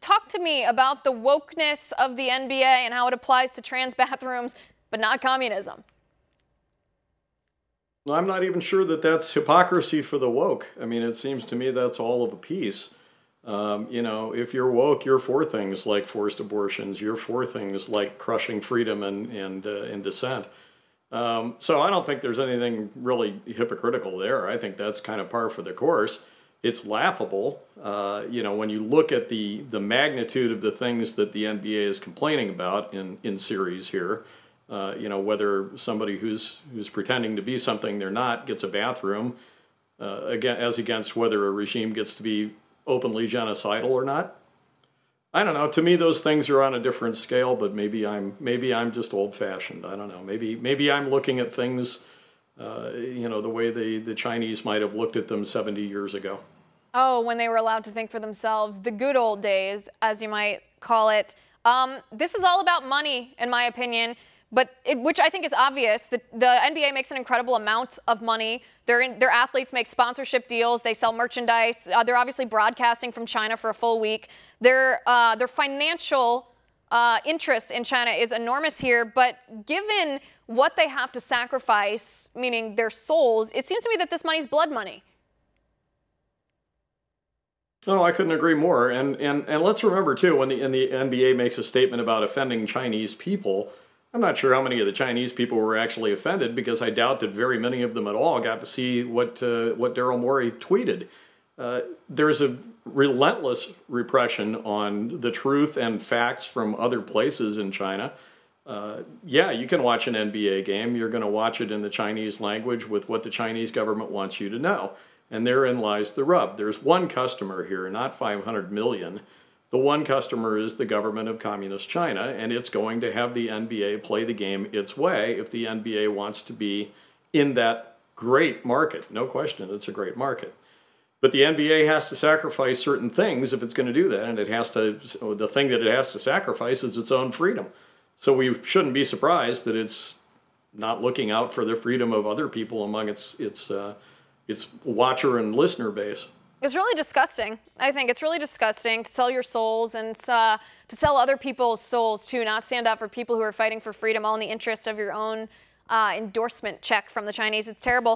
Talk to me about the wokeness of the NBA and how it applies to trans bathrooms, but not communism. Well, I'm not even sure that that's hypocrisy for the woke. I mean, it seems to me that's all of a piece. If you're woke, you're for things like forced abortions. You're for things like crushing freedom and dissent. So I don't think there's anything really hypocritical there. I think that's kind of par for the course. It's laughable, when you look at the magnitude of the things that the NBA is complaining about in series here. Whether somebody who's pretending to be something they're not gets a bathroom, as against whether a regime gets to be openly genocidal or not. I don't know. To me, those things are on a different scale, but maybe I'm just old-fashioned. I don't know. Maybe I'm looking at things, the way the Chinese might have looked at them 70 years ago. Oh, when they were allowed to think for themselves, the good old days, as you might call it. This is all about money, in my opinion. Which I think is obvious. The NBA makes an incredible amount of money. Their athletes make sponsorship deals. They sell merchandise. They're obviously broadcasting from China for a full week. Their financial interest in China is enormous here. But given what they have to sacrifice, meaning their souls, it seems to me that this money's blood money. Oh, I couldn't agree more. And let's remember, too, when the NBA makes a statement about offending Chinese people, I'm not sure how many of the Chinese people were actually offended, because I doubt that very many of them at all got to see what Daryl Morey tweeted. There's a relentless repression on the truth and facts from other places in China. You can watch an NBA game. You're going to watch it in the Chinese language with what the Chinese government wants you to know. And therein lies the rub. There's one customer here, not 500 million. The one customer is the government of Communist China, and it's going to have the NBA play the game its way if the NBA wants to be in that great market. No question, it's a great market. But the NBA has to sacrifice certain things if it's going to do that, and the thing that it has to sacrifice is its own freedom. So we shouldn't be surprised that it's not looking out for the freedom of other people among its watcher and listener base. It's really disgusting. I think it's really disgusting to sell your souls and to sell other people's souls too, not stand up for people who are fighting for freedom, all in the interest of your own endorsement check from the Chinese. It's terrible.